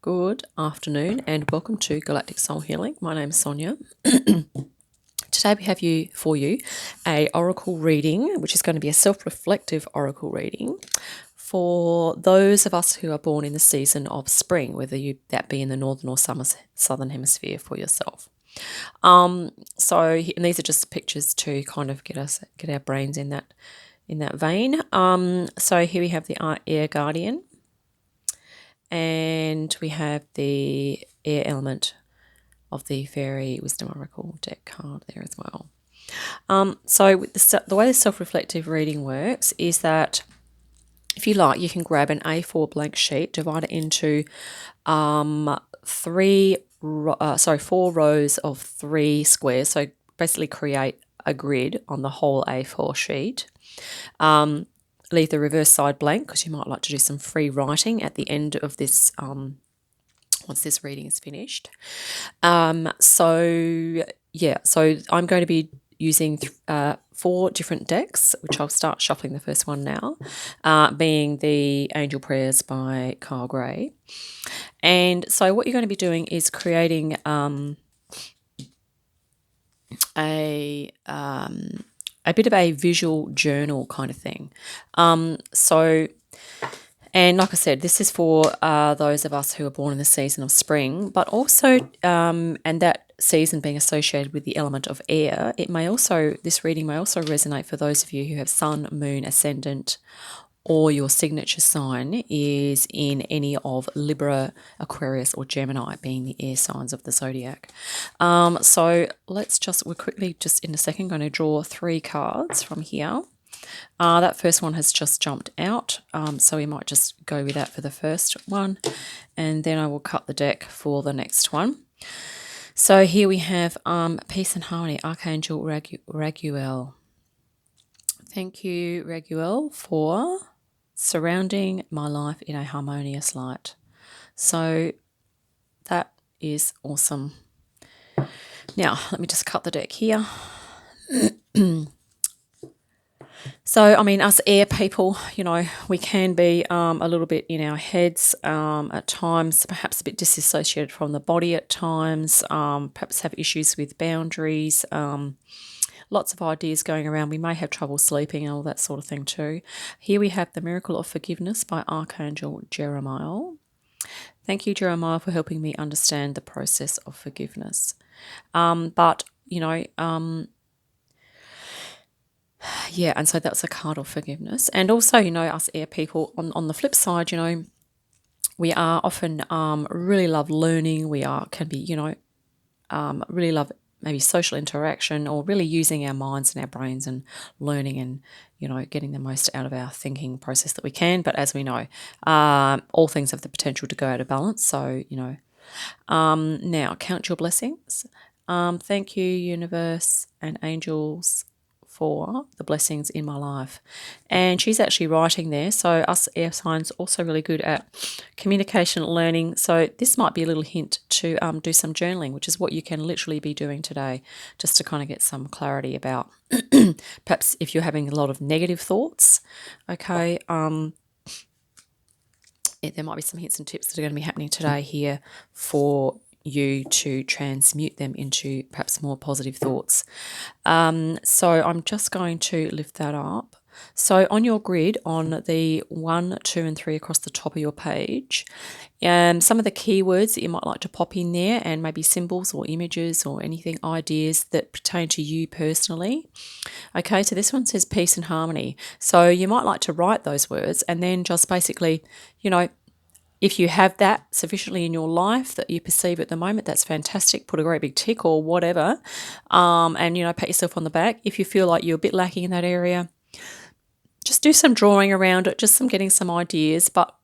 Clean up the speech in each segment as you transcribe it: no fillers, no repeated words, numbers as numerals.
Good afternoon and welcome to Galactic Soul Healing. My name is Sonia. Today we have for you a oracle reading, which is going to be a self-reflective oracle reading for those of us who are born in the season of spring, whether that be in the northern or southern hemisphere for yourself. And these are just pictures to kind of get our brains in that vein. So here we have the Air Guardian. And we have the air element of the Fairy Wisdom Oracle deck card there as well. So with the way the self-reflective reading works is that if you like, you can grab an A4 blank sheet, divide it into 4 rows of 3 squares. So basically create a grid on the whole A4 sheet. Leave the reverse side blank because you might like to do some free writing at the end of this once this reading is finished. So I'm going to be using 4 different decks, which I'll start shuffling the first one now, being the Angel Prayers by Kyle Gray. And so what you're going to be doing is creating a bit of a visual journal kind of thing. And like I said, this is for those of us who are born in the season of spring, but also, and that season being associated with the element of air, this reading may also resonate for those of you who have sun, moon, ascendant, or your signature sign is in any of Libra, Aquarius, or Gemini, being the air signs of the zodiac. So we're quickly just in a second going to draw 3 cards from here. That first one has just jumped out, so we might just go with that for the first one, and then I will cut the deck for the next one. So here we have Peace and Harmony, Archangel Raguel. Thank you, Raguel, for surrounding my life in a harmonious light. So that is awesome. Now, let me just cut the deck here. So, I mean, us air people, we can be a little bit in our heads at times, perhaps a bit disassociated from the body at times, perhaps have issues with boundaries, lots of ideas going around. We may have trouble sleeping and all that sort of thing too. Here we have The Miracle of Forgiveness by Archangel Jeremiah. Thank you, Jeremiah, for helping me understand the process of forgiveness. Yeah, and so that's a card of forgiveness. And also, us air people, on the flip side, we are often really love learning. We can be, really love maybe social interaction or really using our minds and our brains and learning and, getting the most out of our thinking process that we can. But as we know, all things have the potential to go out of balance. So, now count your blessings. Thank you, universe and angels, for the blessings in my life. And she's actually writing there. So us air signs also really good at communication, learning. So this might be a little hint to do some journaling, which is what you can literally be doing today, just to kind of get some clarity about perhaps if you're having a lot of negative thoughts. Okay. There might be some hints and tips that are going to be happening today here for you to transmute them into perhaps more positive thoughts. So I'm just going to lift that up. So on your grid, on the 1, 2, and 3 across the top of your page, some of the keywords that you might like to pop in there, and maybe symbols or images or anything, ideas that pertain to you personally. Okay, so this one says peace and harmony. So you might like to write those words and then just basically, if you have that sufficiently in your life that you perceive at the moment, that's fantastic. Put a great big tick or whatever, and, pat yourself on the back. If you feel like you're a bit lacking in that area, just do some drawing around it, just getting some ideas, but,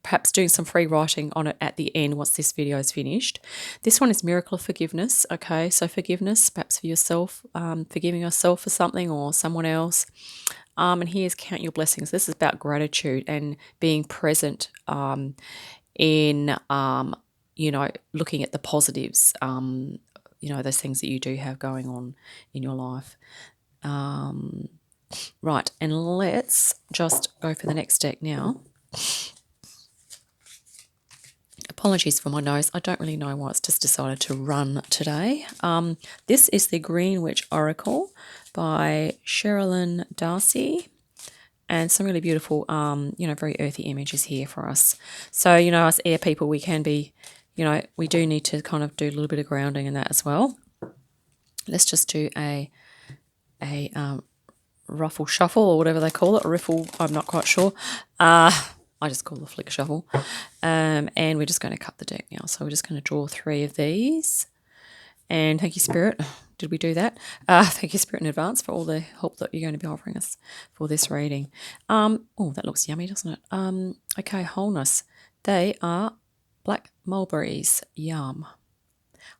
perhaps doing some free writing on it at the end once this video is finished. This one is Miracle of Forgiveness. Okay, so forgiveness, perhaps for yourself, forgiving yourself for something or someone else. And here's Count Your Blessings. This is about gratitude and being present in, looking at the positives, those things that you do have going on in your life. Right, and let's just go for the next deck now. Apologies for my nose. I don't really know why it's just decided to run today. This is the Green Witch Oracle by Sherilyn Darcy. And some really beautiful, very earthy images here for us. So, us air people, we can be, we do need to kind of do a little bit of grounding in that as well. Let's just do a ruffle shuffle or whatever they call it, a riffle, I'm not quite sure. I just call it a flick shuffle. And we're just going to cut the deck now. So we're just going to draw 3 of these. And thank you, Spirit. Did we do that? Thank you, Spirit, in advance for all the help that you're going to be offering us for this reading. Oh, that looks yummy, doesn't it? Okay, wholeness. They are black mulberries. Yum.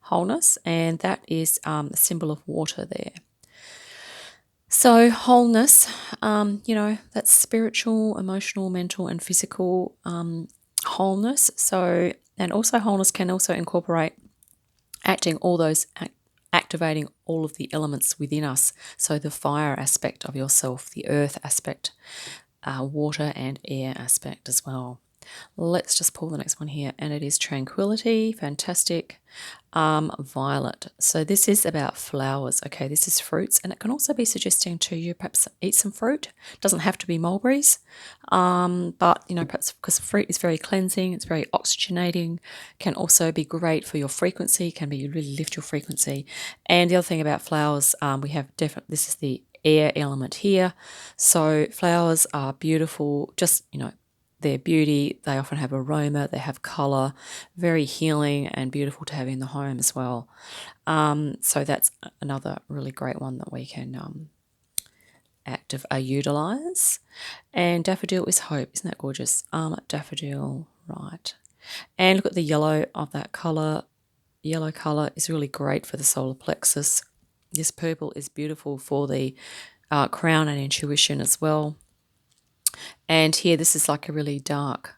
Wholeness, and that is the symbol of water there. So wholeness, that's spiritual, emotional, mental, and physical wholeness. So, and also wholeness can also incorporate activating all of the elements within us. So the fire aspect of yourself, the earth aspect, water and air aspect as well. Let's just pull the next one here, and it is tranquility. Fantastic. Violet. So this is about flowers. Okay, this is fruits, and it can also be suggesting to you perhaps eat some fruit. Doesn't have to be mulberries, but perhaps because fruit is very cleansing, it's very oxygenating. Can also be great for your frequency. Can be really lift your frequency. And the other thing about flowers, we have this is the air element here. So flowers are beautiful. Just their beauty, they often have aroma, they have colour, very healing and beautiful to have in the home as well. So that's another really great one that we can utilise. And daffodil is hope. Isn't that gorgeous? Daffodil, right. And look at the yellow of that colour. Yellow colour is really great for the solar plexus. This purple is beautiful for the crown and intuition as well. And here, this is like a really dark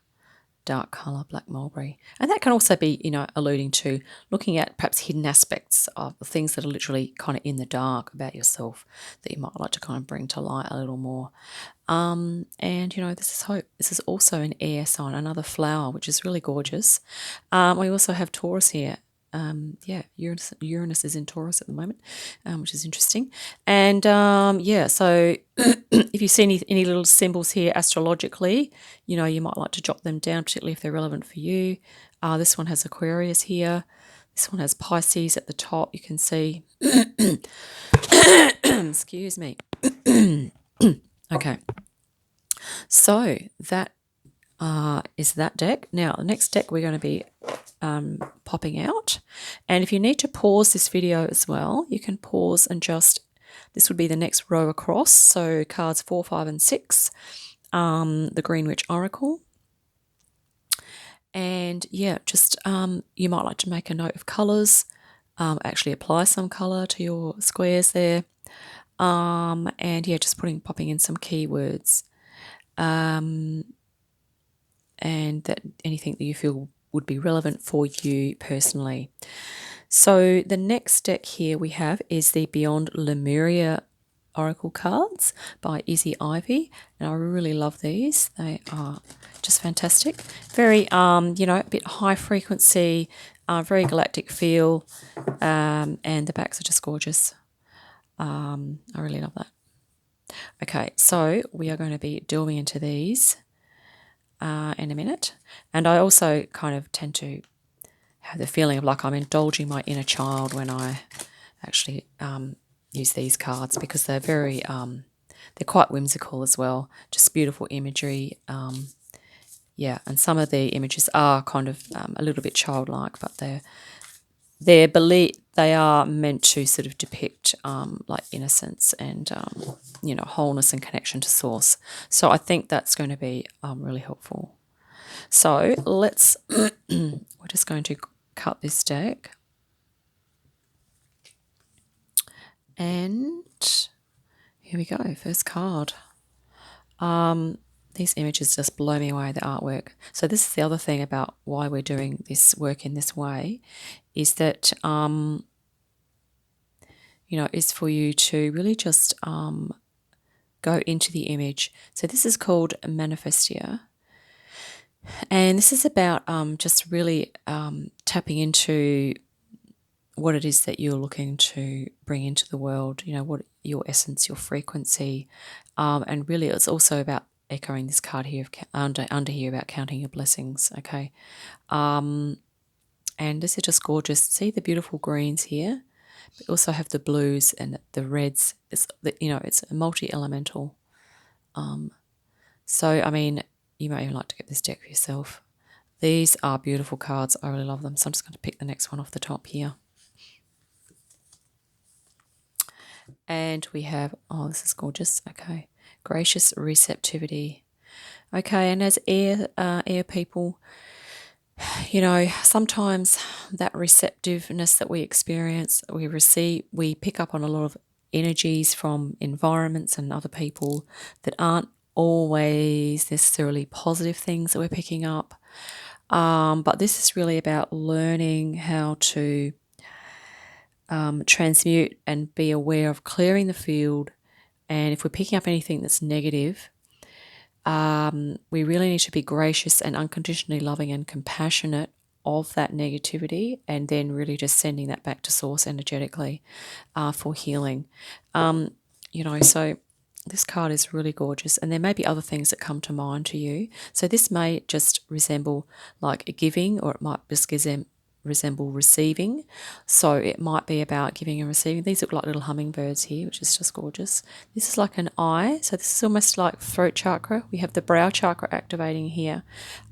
colour, black mulberry. And that can also be, alluding to looking at perhaps hidden aspects of the things that are literally kind of in the dark about yourself that you might like to kind of bring to light a little more. And, this is hope. This is also an air sign, another flower, which is really gorgeous. We also have Taurus here. Uranus is in Taurus at the moment, which is interesting. And so if you see any little symbols here astrologically, you might like to jot them down, particularly if they're relevant for you. This one has Aquarius here. This one has Pisces at the top. You can see. Excuse me. Okay. So that is that deck. Now, the next deck we're going to be popping out. And if you need to pause this video as well, you can pause and this would be the next row across. So cards 4, 5, and 6, the Green Witch Oracle. And you might like to make a note of colours, actually apply some colour to your squares there. Just popping in some keywords. And that anything that you feel would be relevant for you personally. So the next deck here we have is the Beyond Lemuria Oracle cards by Izzy Ivy, and I really love these. They are just fantastic. Very, a bit high frequency, very galactic feel, and the backs are just gorgeous. I really love that. Okay, so we are going to be delving into these in a minute. And I also kind of tend to have the feeling of like I'm indulging my inner child when I actually use these cards, because they're very, they're quite whimsical as well. Just beautiful imagery. And some of the images are kind of a little bit childlike, but they are meant to sort of depict like innocence and wholeness and connection to source. So I think that's going to be really helpful. So let's we're just going to cut this deck, and here we go. First card. These images just blow me away, the artwork. So this is the other thing about why we're doing this work in this way, is that, is for you to really just go into the image. So this is called Manifestia. And this is about just really tapping into what it is that you're looking to bring into the world, you know, what your essence, your frequency. And really it's also about echoing this card here of under here about counting your blessings, okay? And this is just gorgeous. See the beautiful greens here? We also have the blues and the reds. It's, you know, it's multi-elemental. So, I mean, you might even like to get this deck for yourself. These are beautiful cards. I really love them. So I'm just going to pick the next one off the top here. And we have, oh, this is gorgeous. Okay. Gracious receptivity. Okay, and as air people, you know, sometimes that receptiveness that we experience, we pick up on a lot of energies from environments and other people that aren't always necessarily positive things that we're picking up. But this is really about learning how to transmute and be aware of clearing the field. And if we're picking up anything that's negative, we really need to be gracious and unconditionally loving and compassionate of that negativity, and then really just sending that back to source energetically for healing. You know, so this card is really gorgeous, and there may be other things that come to mind to you. So this may just resemble like a giving, or it might just resemble receiving. So it might be about giving and receiving. These look like little hummingbirds here, which is just gorgeous. This is like an eye. So this is almost like throat chakra. We have the brow chakra activating here.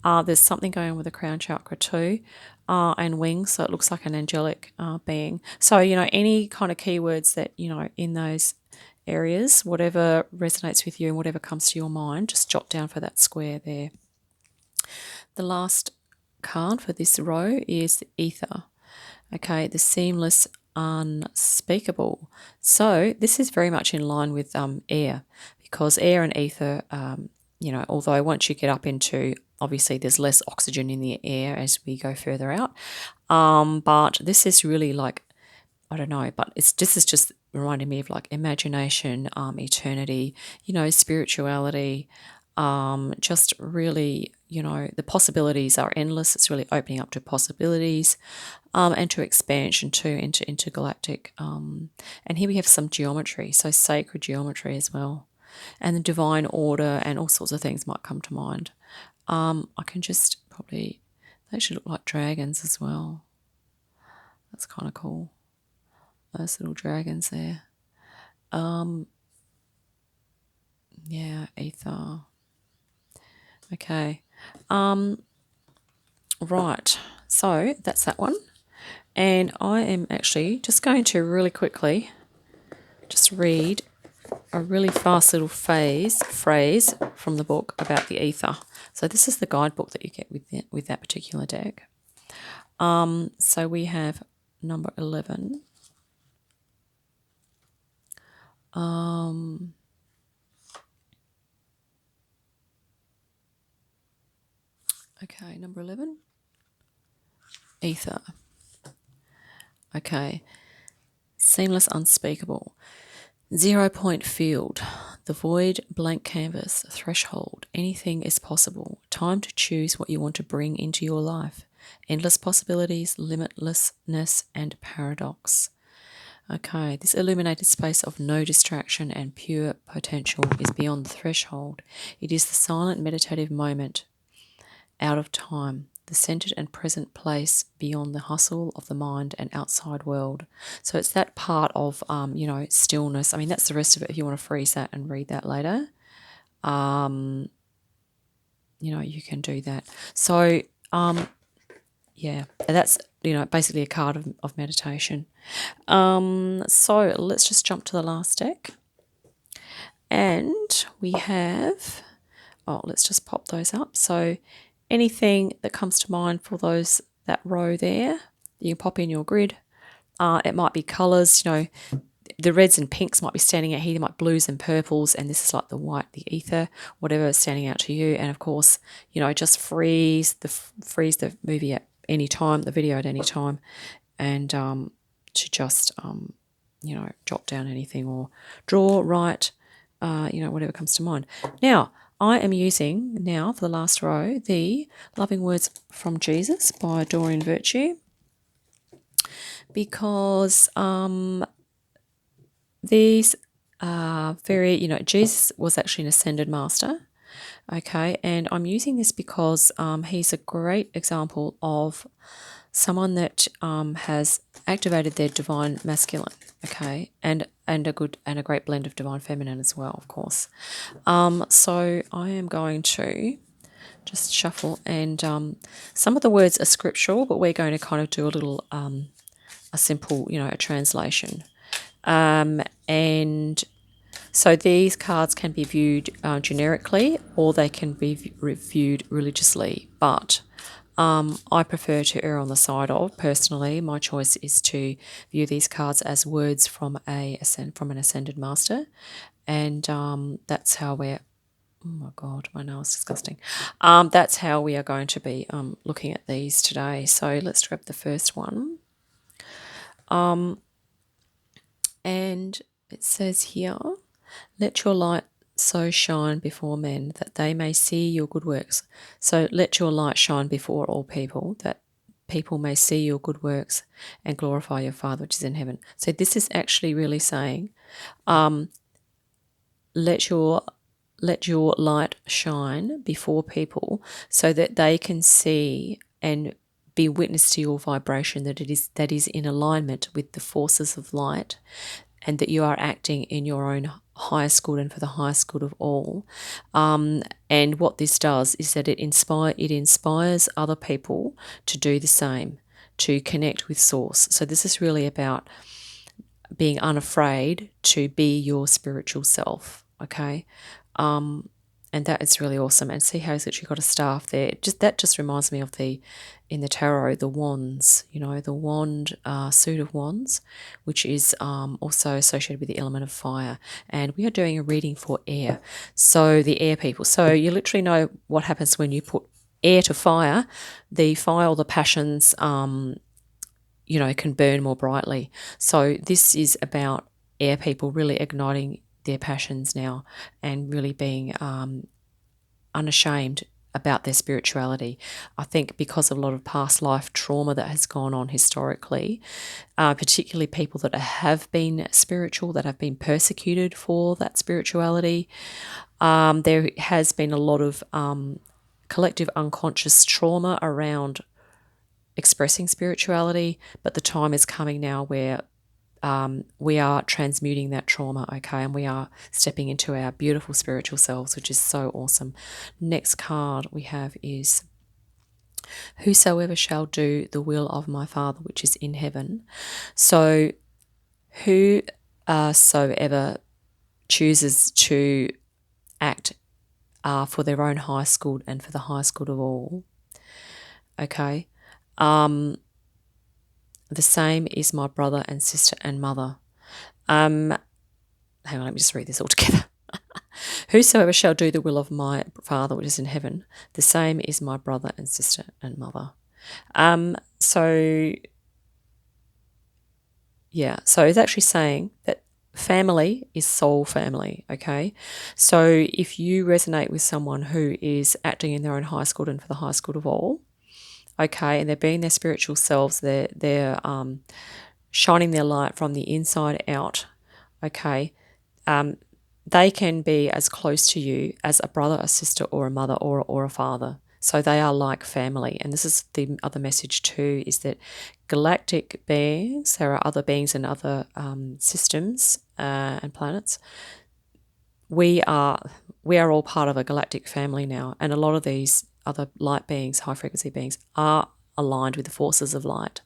There's something going on with the crown chakra too. And wings, so it looks like an angelic being. So, you know, any kind of keywords that, you know, in those areas, whatever resonates with you and whatever comes to your mind, just jot down for that square there. The last card for this row is ether. Okay, the seamless, unspeakable. So this is very much in line with air, because air and ether, you know, although once you get up into, obviously there's less oxygen in the air as we go further out, but this is really like, I don't know, but this is just reminding me of like imagination, eternity, you know, spirituality, just really, you know, the possibilities are endless. It's really opening up to possibilities, and to expansion too, into intergalactic. And here we have some geometry, so sacred geometry as well, and the divine order, and all sorts of things might come to mind. I can just probably, they should look like dragons as well. That's kind of cool. Those little dragons there. Yeah, ether. Okay. Right. So that's that one. And I am actually just going to really quickly just read a really fast little phrase from the book about the ether. So this is the guidebook that you get with that particular deck. So we have number 11. Okay, number 11. Ether. Okay. Seamless, unspeakable. 0 point field. The void, blank canvas, threshold. Anything is possible. Time to choose what you want to bring into your life. Endless possibilities, limitlessness, and paradox. Okay, this illuminated space of no distraction and pure potential is beyond the threshold. It is the silent meditative moment out of time, the centered and present place beyond the hustle of the mind and outside world. So it's that part of, you know, stillness. I mean, that's the rest of it. If you want to freeze that and read that later, you know, you can do that. So, yeah, that's, you know, basically a card of meditation. So let's just jump to the last deck. And we have, oh, let's just pop those up. So anything that comes to mind for that row there, you can pop in your grid. It might be colours, you know, the reds and pinks might be standing out here. There might be blues and purples, and this is like the white, the ether, whatever is standing out to you. And of course, you know, just freeze the movie at any time, the video at any time, and to just you know, jot down anything or draw, write, you know, whatever comes to mind. Now, I am using now, for the last row, the Loving Words from Jesus by Doreen Virtue, because these are very, Jesus was actually an ascended master, okay, and I'm using this because he's a great example of someone that has activated their divine masculine, okay, and a great blend of divine feminine as well, of course. So I am going to just shuffle, and some of the words are scriptural, but we're going to kind of do a little a simple, a translation. And so these cards can be viewed generically, or they can be viewed religiously, but I prefer to err on the side of, personally, my choice is to view these cards as words from an ascended master, and that's how we're, oh my God, my nail's disgusting. That's how we are going to be looking at these today. So let's grab the first one. And it says here, let your light so shine before men that they may see your good works. So let your light shine before all people, that people may see your good works and glorify your Father which is in heaven. So this is actually really saying, let your light shine before people so that they can see and be witness to your vibration, that is in alignment with the forces of light, and that you are acting in your own highest good and for the highest good of all. And what this does is that it inspires other people to do the same, to connect with Source. So this is really about being unafraid to be your spiritual self, okay? And that is really awesome. And see how he's actually got a staff there. That just reminds me of in the tarot, the wands, the wand, suit of wands, which is also associated with the element of fire. And we are doing a reading for air. So the air people. So you literally know what happens when you put air to fire. The fire or the passions, can burn more brightly. So this is about air people really igniting their passions now and really being unashamed about their spirituality. I think because of a lot of past life trauma that has gone on historically, particularly people that have been spiritual, that have been persecuted for that spirituality, there has been a lot of collective unconscious trauma around expressing spirituality, but the time is coming now where we are transmuting that trauma, okay, and we are stepping into our beautiful spiritual selves, which is so awesome. Next card we have is, whosoever shall do the will of my Father which is in heaven. So whosoever chooses to act for their own highest good and for the highest good of all, okay, the same is my brother and sister and mother. Hang on, let me just read this all together. Whosoever shall do the will of my Father which is in heaven, the same is my brother and sister and mother. So it's actually saying that family is soul family, okay? So if you resonate with someone who is acting in their own highest good and for the highest good of all, okay, and they're being their spiritual selves, they're shining their light from the inside out, okay, they can be as close to you as a brother, a sister, or a mother, or a father. So they are like family. And this is the other message too, is that galactic beings, there are other beings and other systems and planets. We are all part of a galactic family now, and a lot of these other light beings, high frequency beings, are aligned with the forces of light,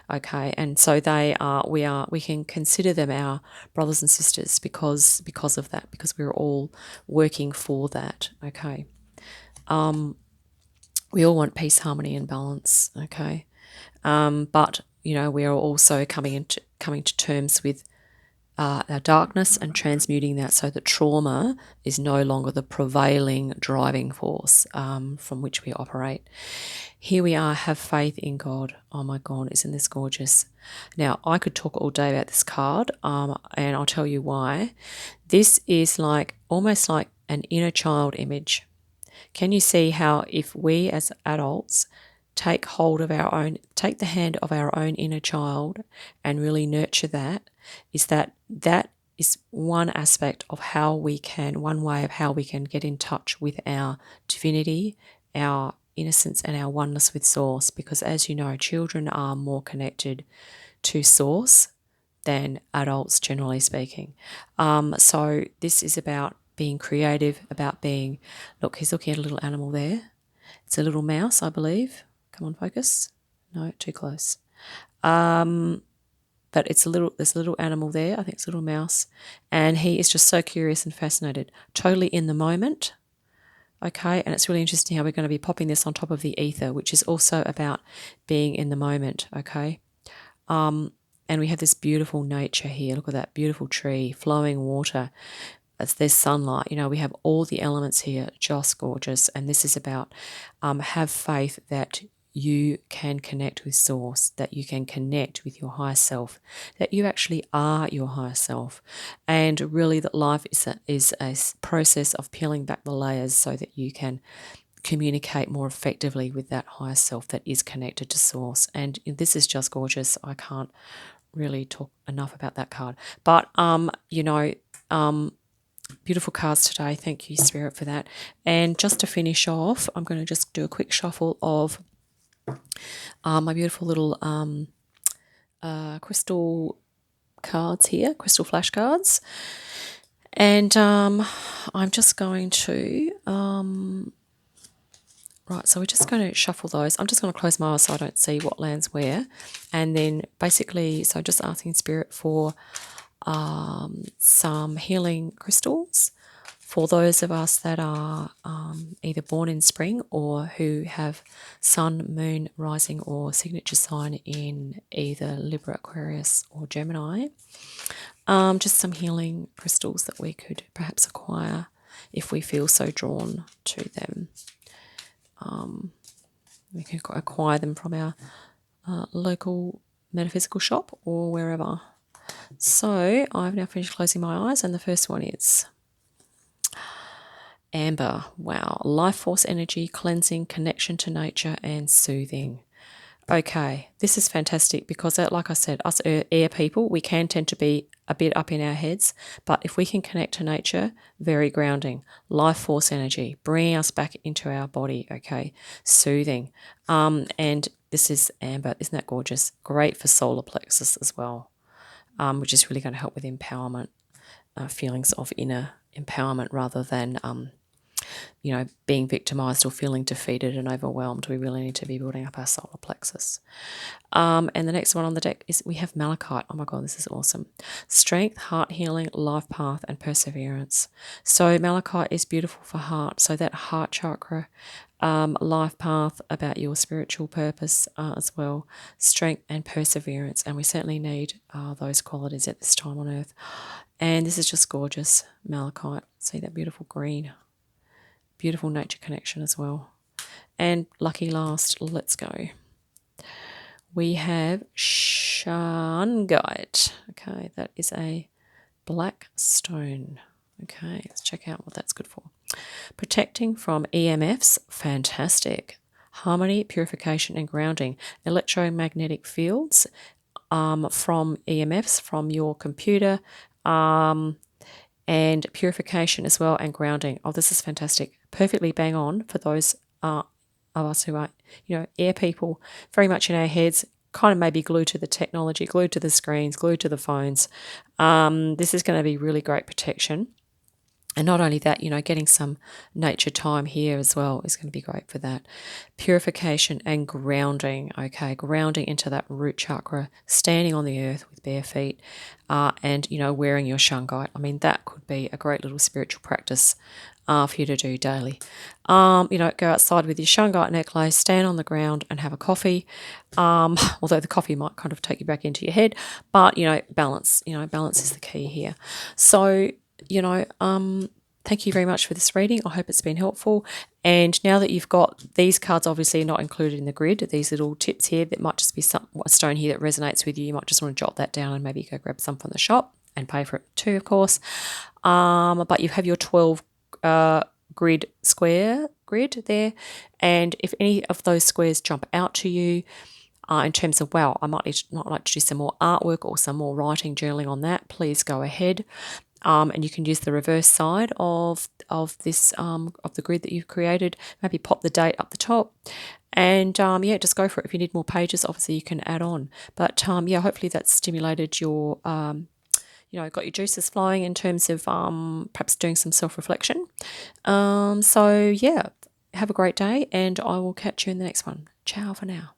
okay, and so we can consider them our brothers and sisters because of that, because we're all working for that, okay. We all want peace, harmony, and balance, okay, but we are also coming to terms with our darkness and transmuting that so that trauma is no longer the prevailing driving force from which we operate. Here we are, have faith in God. Oh my God, isn't this gorgeous? Now, I could talk all day about this card, and I'll tell you why. This is almost like an inner child image. Can you see how if we as adults take the hand of our own inner child and really nurture that is one aspect of one way of how we can get in touch with our divinity, our innocence, and our oneness with Source. Because as you know, children are more connected to Source than adults, generally speaking. So this is about being creative, about being, look, he's looking at a little animal there. It's a little mouse, I believe. Come on, focus. No, too close. But there's a little animal there. I think it's a little mouse. And he is just so curious and fascinated, totally in the moment. Okay, and it's really interesting how we're going to be popping this on top of the ether, which is also about being in the moment, okay? And we have this beautiful nature here. Look at that beautiful tree, flowing water. There's sunlight. We have all the elements here, just gorgeous. And this is about have faith that you can connect with Source, that you can connect with your higher self, that you actually are your higher self. And really that life is a process of peeling back the layers so that you can communicate more effectively with that higher self that is connected to Source. And this is just gorgeous. I can't really talk enough about that card. But, beautiful cards today. Thank you, Spirit, for that. And just to finish off, I'm going to just do a quick shuffle of my beautiful little crystal cards here, crystal flashcards. And I'm just going to, right, so we're just going to shuffle those. I'm just going to close my eyes so I don't see what lands where. And then basically, so just asking Spirit for some healing crystals for those of us that are either born in spring or who have sun, moon, rising or signature sign in either Libra, Aquarius or Gemini. Just some healing crystals that we could perhaps acquire if we feel so drawn to them. We can acquire them from our local metaphysical shop or wherever. So I've now finished closing my eyes, and the first one is Amber. Wow. Life force energy, cleansing, connection to nature, and soothing. Okay, this is fantastic because, like I said, us air people, we can tend to be a bit up in our heads, but if we can connect to nature, very grounding. Life force energy, bringing us back into our body, okay? Soothing. And this is Amber. Isn't that gorgeous? Great for solar plexus as well. Which is really going to help with empowerment, feelings of inner empowerment rather than, being victimized or feeling defeated and overwhelmed. We really need to be building up our solar plexus. And the next one on the deck is we have Malachite. Oh my God, this is awesome. Strength, heart healing, life path, and perseverance. So Malachite is beautiful for heart. So that heart chakra, life path, about your spiritual purpose as well, strength and perseverance. And we certainly need those qualities at this time on earth. And this is just gorgeous, Malachite. See that beautiful green. Beautiful nature connection as well. And lucky last, let's go. We have Shungite. Okay, that is a black stone. Okay, let's check out what that's good for. Protecting from EMFs, fantastic. Harmony, purification, and grounding. Electromagnetic fields from EMFs from your computer, and purification as well, and grounding. Oh, this is fantastic. Perfectly bang on for those of us who are, air people, very much in our heads, kind of maybe glued to the technology, glued to the screens, glued to the phones. This is going to be really great protection. And not only that, getting some nature time here as well is going to be great for that. Purification and grounding, okay, grounding into that root chakra, standing on the earth with bare feet, and, wearing your shungite. I mean, that could be a great little spiritual practice for you to do daily. Go outside with your shungite necklace, stand on the ground and have a coffee, although the coffee might kind of take you back into your head, but, balance, balance is the key here. So, thank you very much for this reading. I hope it's been helpful. And now that you've got these cards, obviously not included in the grid, these little tips here, that might just be a stone here that resonates with you. You might just want to jot that down and maybe go grab some from the shop and pay for it too, of course. But you have your 12 grid there, and if any of those squares jump out to you in terms of, wow, I might like to do some more artwork or some more writing, journaling on that, please go ahead. And you can use the reverse side of this of the grid that you've created. Maybe pop the date up the top, and yeah, just go for it. If you need more pages, obviously you can add on. But yeah, hopefully that's stimulated your got your juices flowing in terms of perhaps doing some self-reflection. So yeah, have a great day, and I will catch you in the next one. Ciao for now.